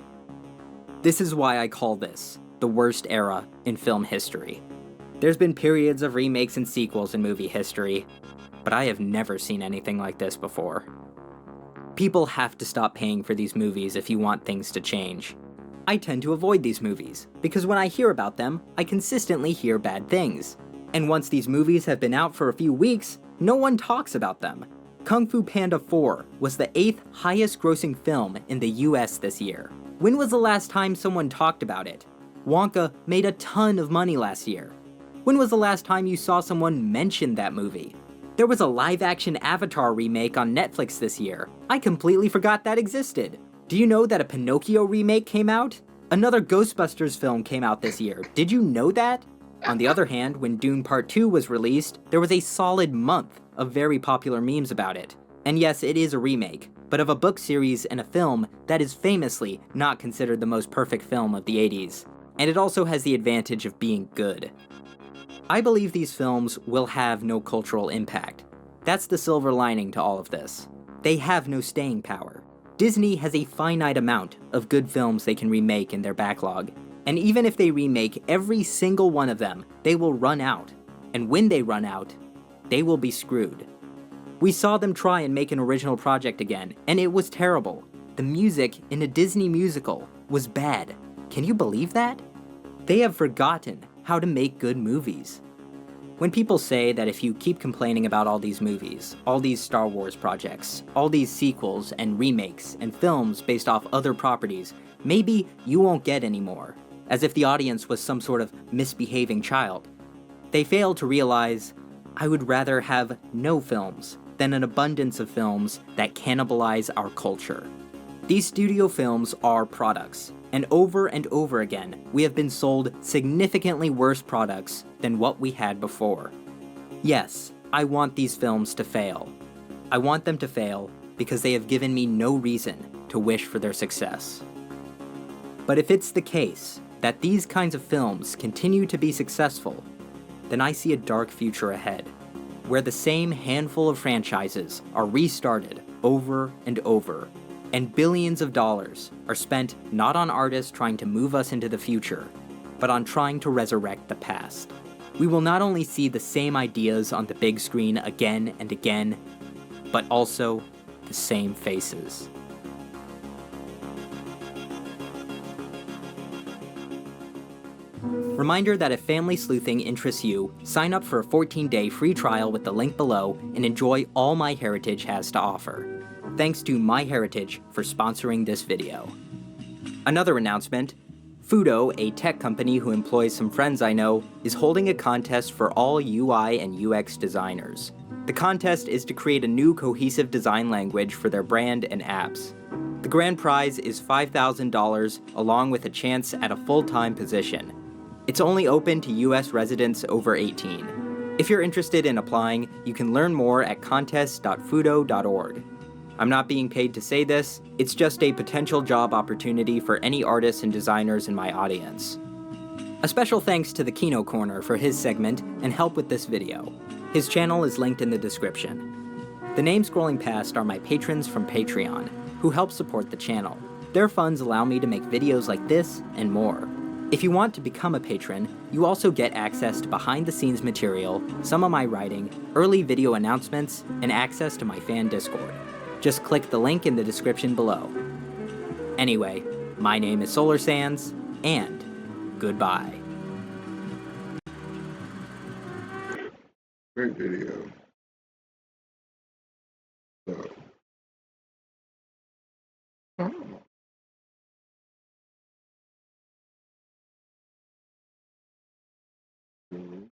This is why I call this the worst era in film history. There's been periods of remakes and sequels in movie history, but I have never seen anything like this before. People have to stop paying for these movies if you want things to change. I tend to avoid these movies, because when I hear about them, I consistently hear bad things. And once these movies have been out for a few weeks, no one talks about them. Kung Fu Panda 4 was the 8th highest grossing film in the US this year. When was the last time someone talked about it? Wonka made a ton of money last year. When was the last time you saw someone mention that movie? There was a live-action Avatar remake on Netflix this year. I completely forgot that existed. Do you know that a Pinocchio remake came out? Another Ghostbusters film came out this year. Did you know that? On the other hand, when Dune Part 2 was released, there was a solid month of very popular memes about it. And yes, it is a remake, but of a book series and a film that is famously not considered the most perfect film of the 80s. And it also has the advantage of being good. I believe these films will have no cultural impact. That's the silver lining to all of this. They have no staying power. Disney has a finite amount of good films they can remake in their backlog. And even if they remake every single one of them, they will run out. And when they run out, they will be screwed. We saw them try and make an original project again, and it was terrible. The music in a Disney musical was bad. Can you believe that? They have forgotten how to make good movies. When people say that if you keep complaining about all these movies, all these Star Wars projects, all these sequels and remakes and films based off other properties, maybe you won't get any more, as if the audience was some sort of misbehaving child. They fail to realize, I would rather have no films than an abundance of films that cannibalize our culture. These studio films are products, and over again, we have been sold significantly worse products than what we had before. Yes, I want these films to fail. I want them to fail because they have given me no reason to wish for their success. But if it's the case that these kinds of films continue to be successful, then I see a dark future ahead, where the same handful of franchises are restarted over and over, and billions of dollars are spent not on artists trying to move us into the future, but on trying to resurrect the past. We will not only see the same ideas on the big screen again and again, but also the same faces. Reminder that if family sleuthing interests you, sign up for a 14-day free trial with the link below and enjoy all MyHeritage has to offer. Thanks to MyHeritage for sponsoring this video. Another announcement, Fudo, a tech company who employs some friends I know, is holding a contest for all UI and UX designers. The contest is to create a new cohesive design language for their brand and apps. The grand prize is $5,000 along with a chance at a full-time position. It's only open to US residents over 18. If you're interested in applying, you can learn more at contest.fudo.org. I'm not being paid to say this, it's just a potential job opportunity for any artists and designers in my audience. A special thanks to the Kino Corner for his segment and help with this video. His channel is linked in the description. The names scrolling past are my patrons from Patreon, who help support the channel. Their funds allow me to make videos like this and more. If you want to become a patron, you also get access to behind-the-scenes material, some of my writing, early video announcements, and access to my fan Discord. Just click the link in the description below. Anyway, my name is Solar Sands, and goodbye. Great video. So, oh. Mhm.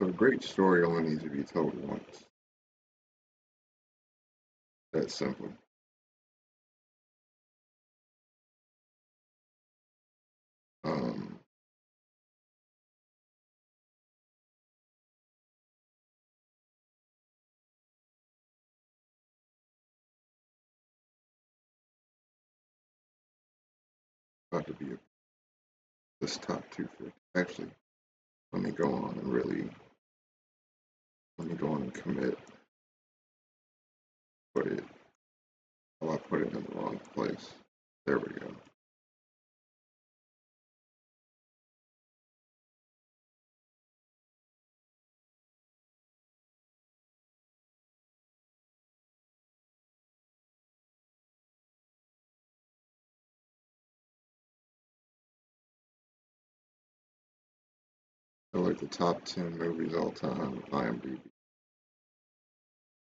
So a great story only needs to be told once. That's simple. Um, about to be this top 250. Actually, let me go on and commit. Put it. Oh, I put it in the wrong place. There we go. So like the top 10 movies all time on IMDb.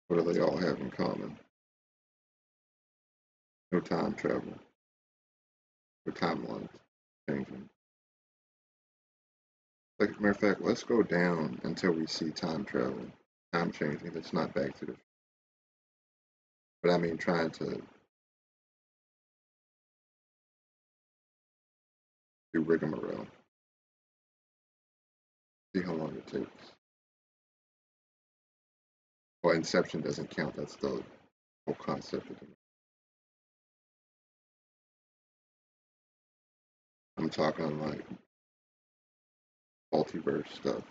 What do they all have in common? No time travel. No timelines changing. Like, matter of fact, let's go down until we see time travel, time changing. That's not Back to the. But I mean, trying to do rigmarole. See how long it takes. Well, Inception doesn't count. That's the whole concept of it. I'm talking like multiverse stuff.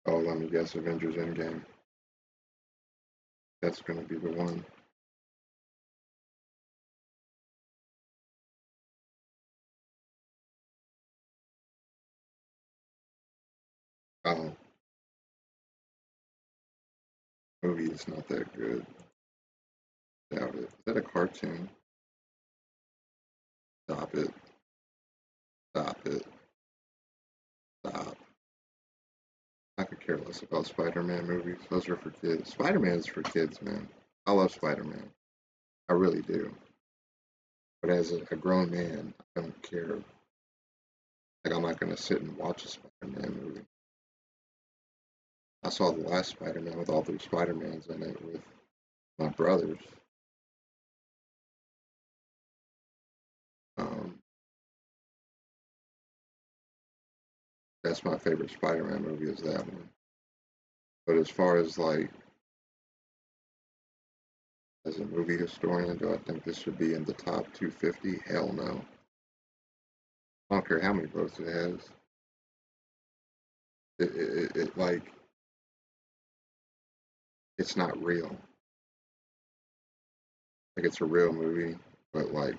Oh, let me guess, Avengers Endgame. That's going to be the one. Oh, movie is not that good. Doubt it. Is that a cartoon? Stop it. Stop it. Stop. I could care less about Spider-Man movies. Those are for kids. Spider-Man is for kids, man. I love Spider-Man. I really do. But as a grown man, I don't care. Like, I'm not going to sit and watch a Spider-Man movie. I saw the last Spider-Man with all three Spider-Mans in it with my brothers. That's my favorite Spider-Man movie is that one. But as far as like, as a movie historian, do I think this should be in the top 250? Hell no. I don't care how many votes it has. It like, it's not real. Like, it's a real movie, but like,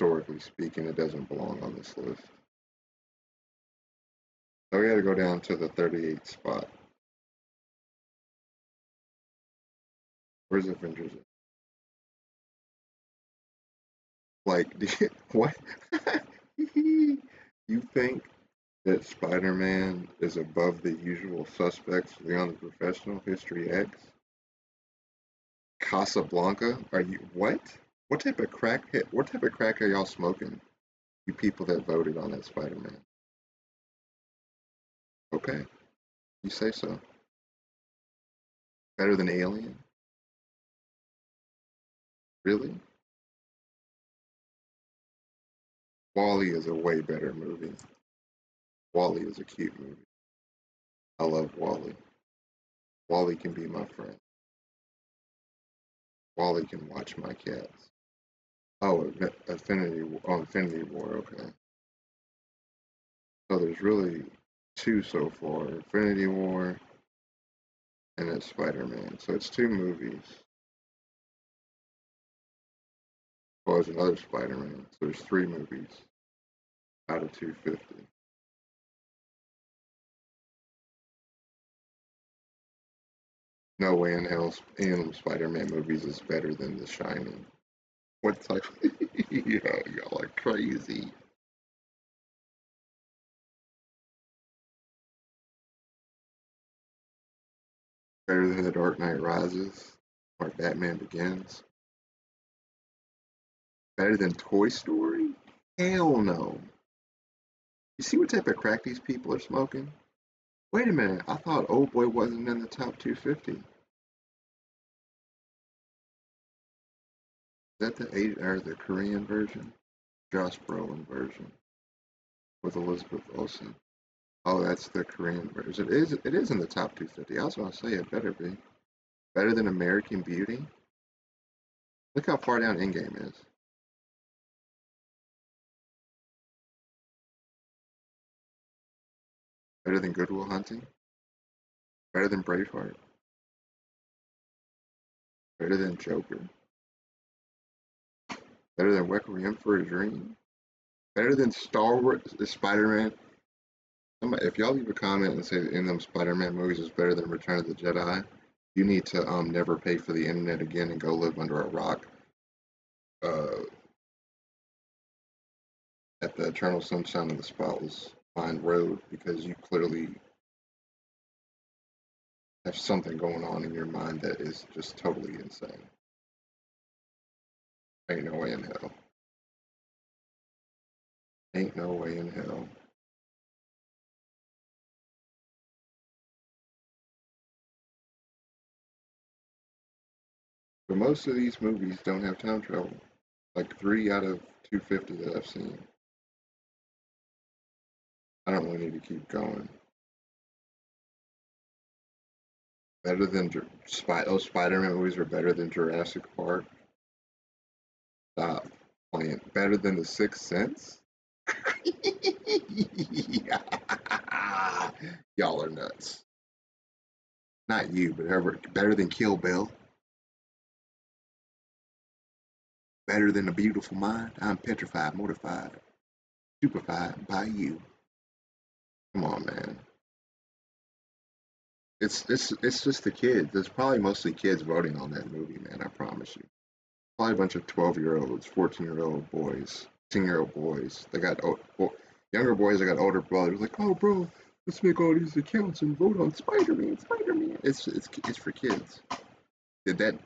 historically speaking, it doesn't belong on this list. So we got to go down to the 38th spot. Where's Avengers? Like, what? You think that Spider-Man is above the usual suspects, Leon the Professional, History X, Casablanca? Are you what? What type of crack? What type of crack are y'all smoking? You people that voted on that Spider-Man. Okay, you say so. Better than Alien? Really? WALL-E is a way better movie. WALL-E is a cute movie. I love WALL-E. WALL-E can be my friend. WALL-E can watch my cats. Oh, Infinity War, okay. So there's really two so far, Infinity War and then Spider-Man. So it's two movies. Well, there's another Spider-Man. So there's three movies out of 250. No way in hell any of them Spider-Man movies is better than The Shining. What type? Y'all are crazy. Better than The Dark Knight Rises or Batman Begins. Better than Toy Story? Hell no. You see what type of crack these people are smoking? Wait a minute, I thought Old Boy wasn't in the top 250. Is that the Korean version? Josh Brolin version with Elizabeth Olsen. Oh, that's the Korean version. It is in the top 250. I was gonna say it better be. Better than American Beauty? Look how far down Endgame is. Better than Good Will Hunting? Better than Braveheart? Better than Joker? Better than Requiem for a Dream? Better than Star Wars, Spider-Man? If y'all leave a comment and say in them Spider-Man movies is better than Return of the Jedi, you need to never pay for the internet again and go live under a rock at the Eternal Sunshine of the Spotless Mind Road, because you clearly have something going on in your mind that is just totally insane. Ain't no way in hell. Ain't no way in hell. But most of these movies don't have time travel. Like 3 out of 250 that I've seen. I don't really need to keep going. Better than those Spider-Man movies are better than Jurassic Park. Stop playing. Better than The Sixth Sense? Y'all are nuts. Not you, but ever better than Kill Bill. Better than A Beautiful Mind. I'm petrified, mortified, stupefied by you. Come on, man. It's just the kids. There's probably mostly kids voting on that movie, man. I promise you. Probably a bunch of 12-year-olds, 14-year-old boys, 10-year-old boys. They got younger boys. They got older brothers. Like, oh, bro, let's make all these accounts and vote on Spider-Man. Spider-Man. It's for kids. That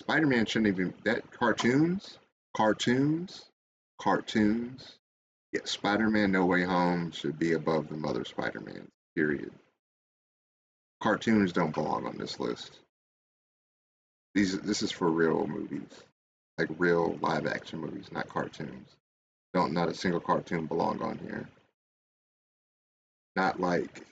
Spider-Man shouldn't even. That cartoons. Yeah, Spider-Man No Way Home should be above the other Spider-Man. Period. Cartoons don't belong on this list. This is for real movies, like real live action movies, not cartoons. Not a single cartoon belong on here. Not like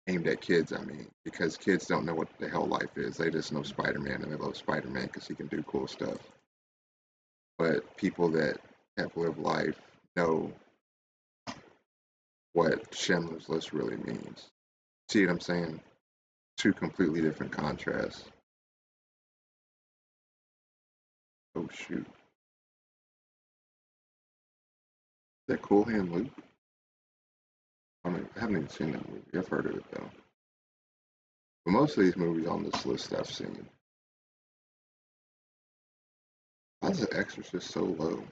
aimed at kids, I mean, because kids don't know what the hell life is. They just know Spider-Man and they love Spider-Man because he can do cool stuff. But people that have lived life know what Schindler's List really means. See what I'm saying? Two completely different contrasts. Oh shoot. that Cool Hand Luke? I mean, I haven't even seen that movie. I've heard of it though. But most of these movies on this list I've seen. Why is The Exorcist so low?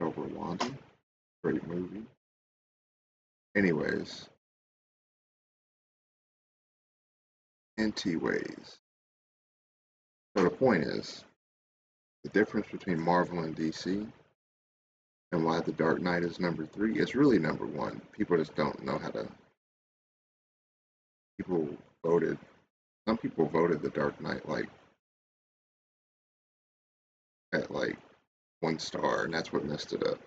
Over Wanda? Great movie. Anyways. Anti-ways. So the point is, the difference between Marvel and DC and why The Dark Knight is number 3 is really number 1. People just don't know how to. Some people voted The Dark Knight like at like 1 star, and that's what messed it up.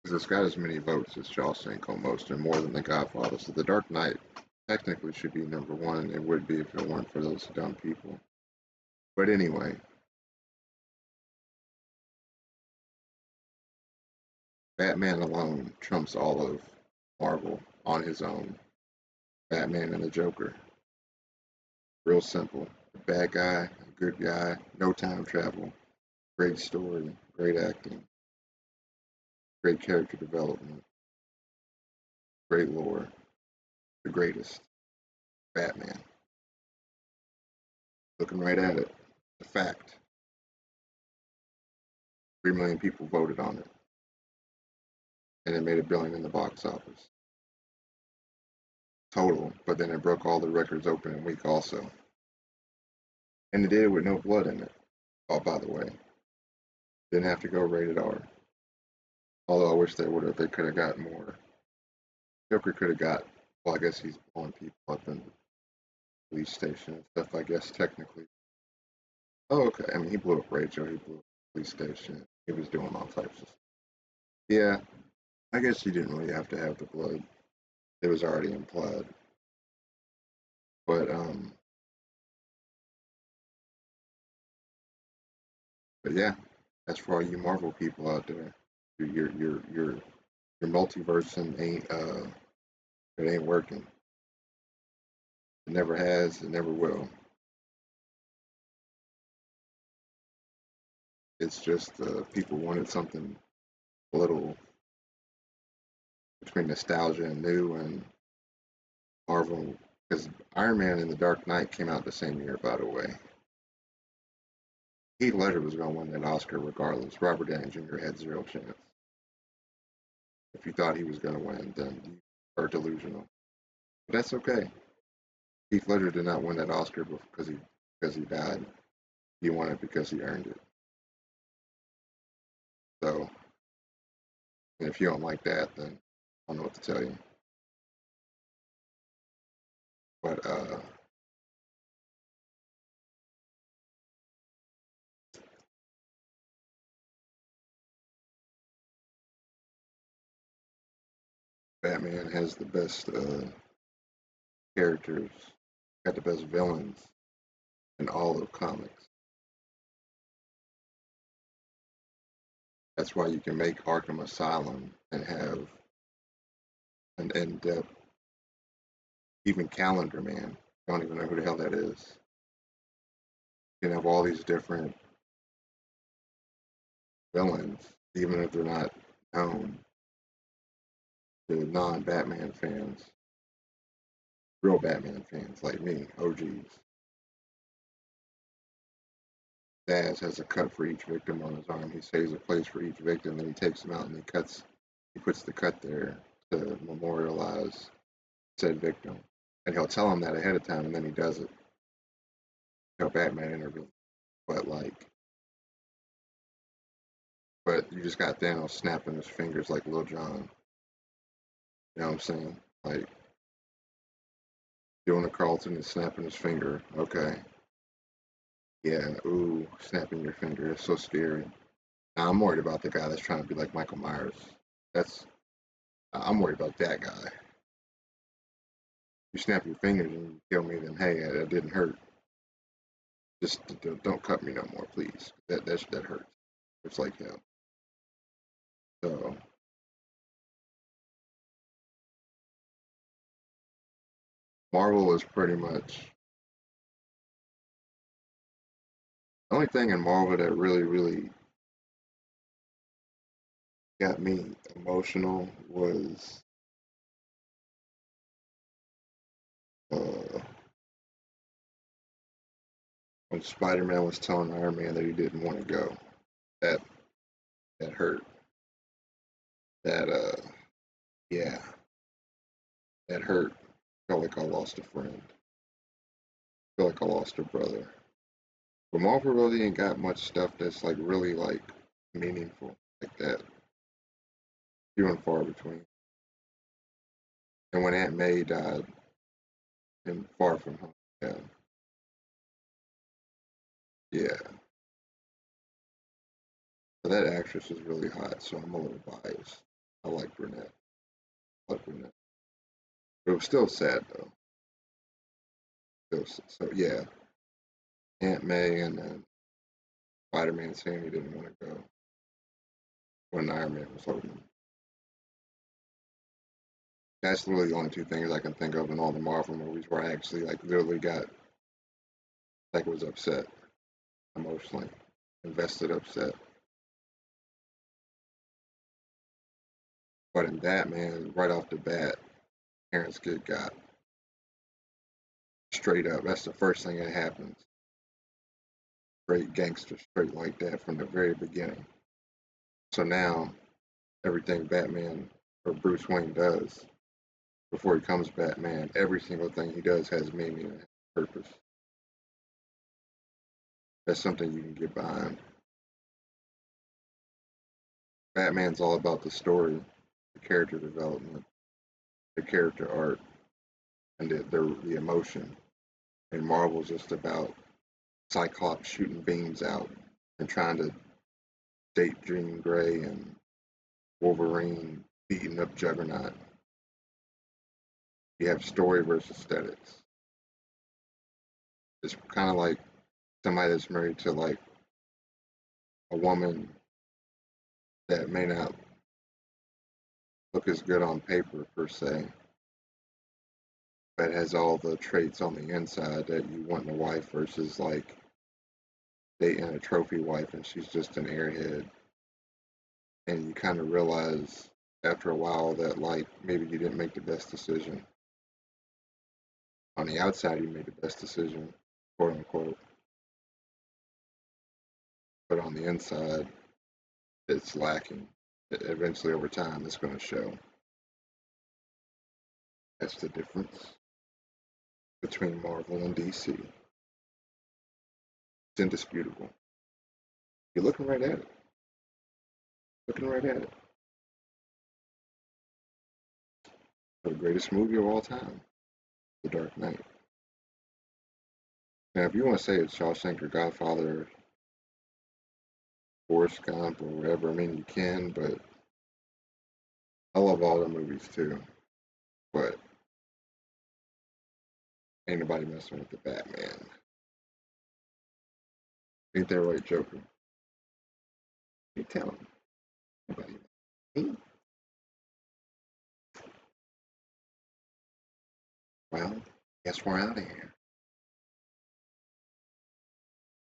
Because it's got as many votes as Shawshank almost, and more than The Godfather. So The Dark Knight technically should be number 1. It would be if it weren't for those dumb people. But anyway. Batman alone trumps all of Marvel on his own. Batman and the Joker. Real simple. A bad guy, a good guy, no time travel. Great story, great acting, great character development, great lore. The greatest. Batman. Looking right at it. The fact. 3 million people voted on it. And it made $1 billion in the box office. Total, but then it broke all the records open in a week also. And it did it with no blood in it. Oh, by the way. Didn't have to go rated R. Although I wish they could have got more. Joker could have got, well, I guess he's blowing people up in the police station and stuff, I guess, technically. Oh, okay. I mean, he blew up Rachel, he blew up the police station. He was doing all types of stuff. Yeah, I guess you didn't really have to have the blood. It was already implied. But yeah, that's for all you Marvel people out there. Your multiverse it ain't working. It never has, it never will. It's just people wanted something a little between nostalgia and new, and Marvel, because Iron Man and The Dark Knight came out the same year, by the way. Heath Ledger was going to win that Oscar regardless. Robert Downey Jr. had 0 chance. If you thought he was going to win, then you are delusional. But that's okay. Heath Ledger did not win that Oscar because he died. He won it because he earned it. So, and if you don't like that, then I don't know what to tell you. But Batman has the best characters, got the best villains in all of comics. That's why you can make Arkham Asylum and have an in-depth, even Calendar Man. I don't even know who the hell that is. You can have all these different villains, even if they're not known to non-Batman fans, real Batman fans like me, OGs. Daz has a cut for each victim on his arm. He saves a place for each victim, then he takes them out and he puts the cut there to memorialize said victim. And he'll tell him that ahead of time, and then he does it. Batman interview. But you just got Thanos snapping his fingers like Lil Jon. You know what I'm saying? Like, doing a Carlton and snapping his finger. Okay. Yeah, ooh, snapping your finger is so scary. Now, I'm worried about the guy that's trying to be like Michael Myers. I'm worried about that guy. You snap your fingers and you kill me, then hey, that didn't hurt. Just don't cut me no more, please. That hurts. It's like hell. So Marvel is pretty much The only thing in Marvel that really got me emotional was when Spider-Man was telling Iron Man that he didn't want to go. That hurt. That yeah, that hurt. Felt like I lost a friend. Felt like I lost a brother. But Marvel really ain't got much stuff that's like really like meaningful like that. Few and far between. And when Aunt May died in Far From Home, yeah. But that actress is really hot, so I'm a little biased. I like brunette. But it was still sad though. So yeah, Aunt May and then Spider-Man saying he didn't want to go when Iron Man was holding him. That's literally the only two things I can think of in all the Marvel movies where I actually like literally got like was upset emotionally, invested upset. But in Batman, right off the bat, parents get got straight up. That's the first thing that happens. Straight gangster, straight like that from the very beginning. So now everything Batman or Bruce Wayne does before he becomes Batman, every single thing he does has meaning and purpose. That's something you can get behind. Batman's all about the story, the character development, the character art, and the emotion. And Marvel's just about Cyclops shooting beams out and trying to date Jean Grey and Wolverine beating up Juggernaut. You have story versus aesthetics. It's kind of like somebody that's married to like a woman that may not look as good on paper per se, but has all the traits on the inside that you want in a wife versus like dating a trophy wife and she's just an airhead. And you kind of realize after a while that like maybe you didn't make the best decision. On the outside, you made the best decision, quote unquote. But on the inside, it's lacking. Eventually, over time, it's going to show. That's the difference between Marvel and DC. It's indisputable. You're looking right at it. Looking right at it. The greatest movie of all time, The Dark Knight. Now, if you want to say it's Shawshank or Godfather or Forrest Gump or whatever, I mean, you can, but I love all the movies too. But ain't nobody messing with the Batman. Ain't that right, Joker? You tell him. Nobody. Me? Well, guess we're out of here.